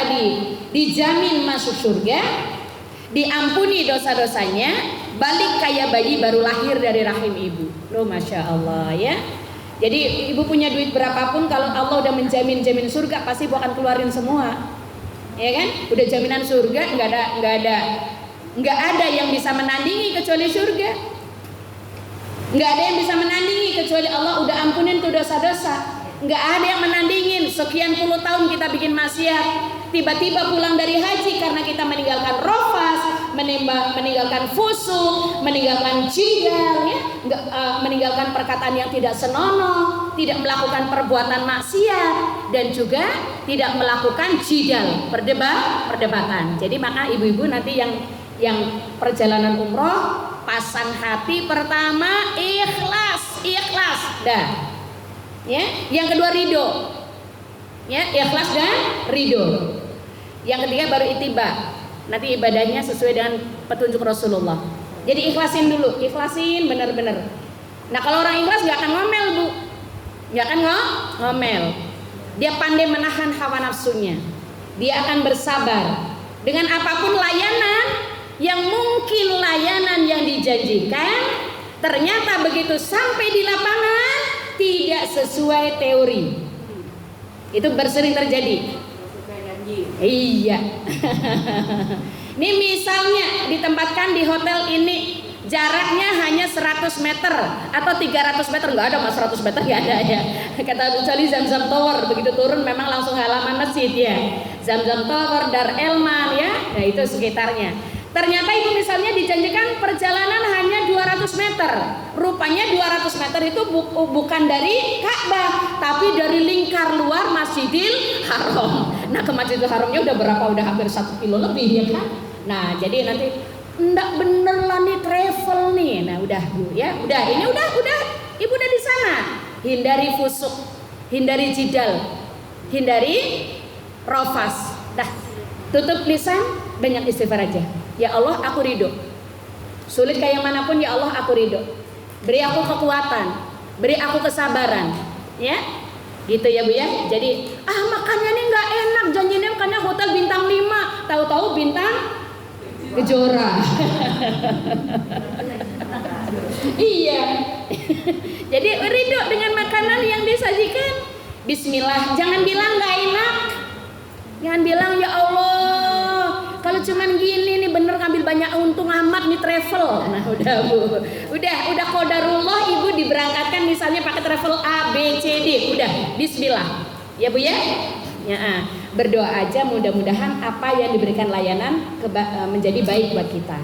tadi dijamin masuk surga, diampuni dosa-dosanya, balik kayak bayi baru lahir dari rahim ibu. Loh, Masya Allah ya. Jadi ibu punya duit berapapun, kalau Allah udah menjamin surga, pasti ibu akan keluarin semua, ya kan? Udah jaminan surga, nggak ada yang bisa menandingi kecuali surga. Nggak ada yang bisa menandingi kecuali Allah udah ampunin tuh dosa-dosa. Nggak ada yang menandingin. Sekian puluh tahun kita bikin maksiat, tiba-tiba pulang dari haji karena kita meninggalkan rofas, meninggalkan fusuk, meninggalkan jidal, ya, meninggalkan perkataan yang tidak senonoh, tidak melakukan perbuatan maksiat, dan juga tidak melakukan jidal, perdebatan. Jadi maka ibu-ibu nanti yang perjalanan umroh, pasang hati pertama ikhlas, dah. Ya, yang kedua ridho, ya, ikhlas dan ridho. Yang ketiga baru ittiba, nanti ibadahnya sesuai dengan petunjuk Rasulullah. Jadi ikhlasin dulu, ikhlasin benar-benar. Nah kalau orang ikhlas gak akan ngomel bu, gak akan ngomel. Dia pandai menahan hawa nafsunya. Dia akan bersabar dengan apapun layanan yang mungkin layanan yang dijanjikan, ternyata begitu sampai di lapangan tidak sesuai teori. Itu bersering terjadi. Iya. Ini misalnya ditempatkan di hotel ini, jaraknya hanya 100 meter atau 300 meter, nggak ada mas 100 meter nggak ada ya. Kata Ucali Zamzam Tower, begitu turun memang langsung halaman masjid ya. Zamzam Tower, Dar Elman ya, nah itu sekitarnya. Ternyata itu misalnya dijanjikan perjalanan hanya 200 meter. Rupanya 200 meter itu bukan dari Ka'bah, tapi dari lingkar luar Masjidil Haram. Nah ke Masjidil Haramnya udah berapa? Udah hampir 1 kilo lebih ya kan? Nah jadi nanti enggak bener lah nih travel nih. Nah udah bu ya, ini udah ibu udah di sana. Hindari fusuk, hindari jidal, hindari rofas. Dah tutup lisan, banyak istighfar aja. Ya Allah aku ridho, sulit kayak manapun ya Allah aku ridho. Beri aku kekuatan, beri aku kesabaran, ya gitu ya bu ya. Jadi makannya nih nggak enak, janjinya makannya hotel bintang 5, tahu-tahu bintang Kejora. Iya. Jadi ridho dengan makanan yang disajikan. Bismillah, jangan bilang nggak enak, jangan bilang ya Allah kalau cuman gini nih bener ngambil banyak untung amat nih travel. Nah udah bu, udah qadarullah ibu diberangkatkan misalnya pakai travel A, B, C, D, udah Bismillah ya bu ya. Ya berdoa aja mudah-mudahan apa yang diberikan layanan menjadi baik buat kita.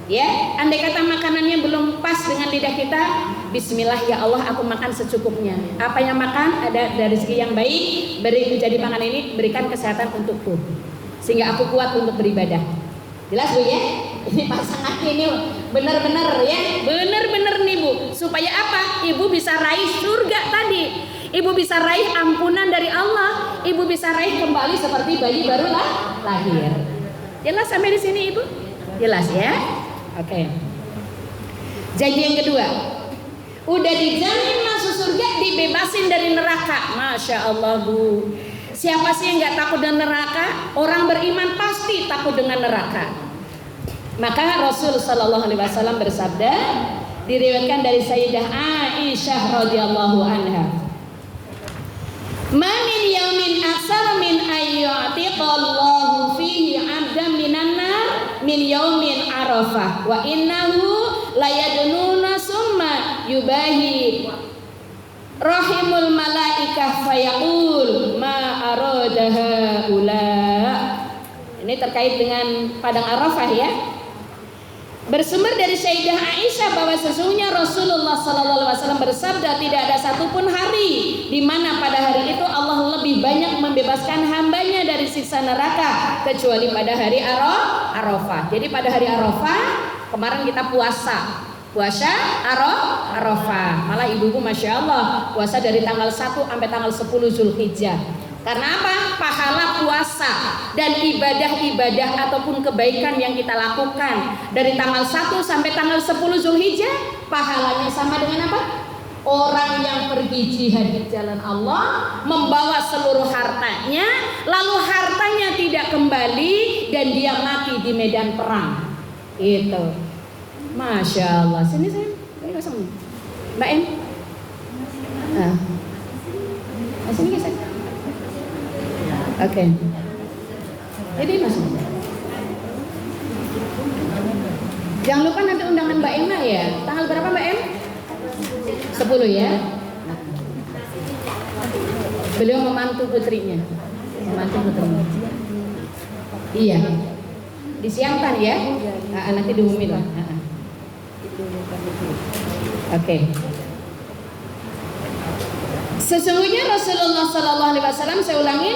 Ya, andai kata makanannya belum pas dengan lidah kita, Bismillah ya Allah aku makan secukupnya. Apa yang makan ada dari segi yang baik, beri menjadi makan ini berikan kesehatan untukku, sehingga aku kuat untuk beribadah. Jelas bu ya? Ini pasangan ini benar-benar ya, benar-benar nih bu. Supaya apa? Ibu bisa raih surga tadi. Ibu bisa raih ampunan dari Allah. Ibu bisa raih kembali seperti bayi baru lahir. Jelas sampai di sini ibu? Jelas ya? Oke. Janji yang kedua, udah dijamin masuk surga, dibebasin dari neraka. Masya Allah bu. Siapa sih yang nggak takut dengan neraka? Orang beriman pasti takut dengan neraka. Maka Rasul Shallallahu Alaihi Wasallam bersabda, diriwayatkan dari Sayyidah Aisyah radhiyallahu anha, "Ma min yaumin aksara min ayyatiqallahu fihi 'abdan minan nar min yaumin Arafah wa innahu layadnuna summa yubahi rahimul malaikah fayaqul ma aradaha ula." Ini terkait dengan padang Arafah ya. Bersumber dari Sayyidah Aisyah bahwa sesungguhnya Rasulullah SAW bersabda, tidak ada satupun hari di mana pada hari itu Allah lebih banyak membebaskan hambanya dari siksa neraka kecuali pada hari Arafah. Jadi pada hari Arafah kemarin kita puasa Arafah. Malah ibu-ibu Masya Allah puasa dari tanggal 1 sampai tanggal 10 Zulhijjah. Karena apa? Pahala puasa dan ibadah-ibadah ataupun kebaikan yang kita lakukan dari tanggal 1 sampai tanggal 10 Zulhijjah, pahalanya sama dengan apa? Orang yang pergi jihad di jalan Allah, membawa seluruh hartanya, lalu hartanya tidak kembali dan dia mati di medan perang. Itu. Masya Allah. Sini saya. Mbak M. Nah. Sini guys. Oke. Jadi masuk. Jangan lupa nanti undangan Mbak Emma ya. Tanggal berapa Mbak M? 10 ya. Beliau memantu putrinya. Memantu putrinya. Iya. Disiapkan ya. Nanti diumumin lah. Oke. Sesungguhnya Rasulullah Sallallahu Alaihi Wasallam, saya ulangi,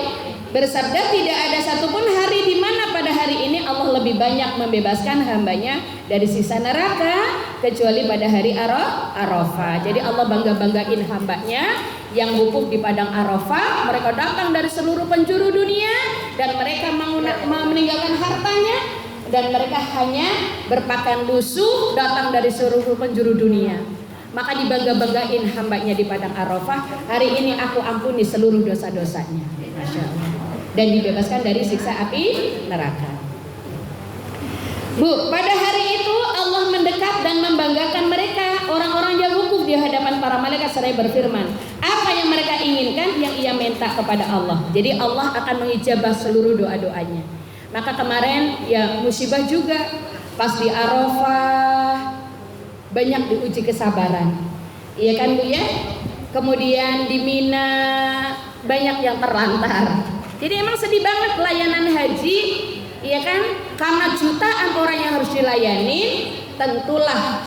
bersabda, tidak ada satupun hari di mana pada hari ini Allah lebih banyak membebaskan hambanya dari siksa neraka kecuali pada hari Arafah. Jadi Allah bangga-banggain hambanya yang wukuf di padang Arafah. Mereka datang dari seluruh penjuru dunia dan mereka mau meninggalkan hartanya, dan mereka hanya berpakaian lusuh datang dari seluruh penjuru dunia. Maka dibangga-banggain hambanya di padang Arafah. Hari ini aku ampuni seluruh dosa-dosanya. Masya Allah. Dan dibebaskan dari siksa api neraka. Bu, pada hari itu Allah mendekat dan membanggakan mereka, orang-orang yang wukuf di hadapan para malaikat seraya berfirman, apa yang mereka inginkan yang ia minta kepada Allah. Jadi Allah akan mengijabah seluruh doa-doanya. Maka kemarin ya musibah juga pas di Arafah banyak diuji kesabaran, iya kan Bu ya. Kemudian di Mina banyak yang terlantar. Jadi emang sedih banget pelayanan haji, iya kan, karena jutaan orang yang harus dilayani, tentulah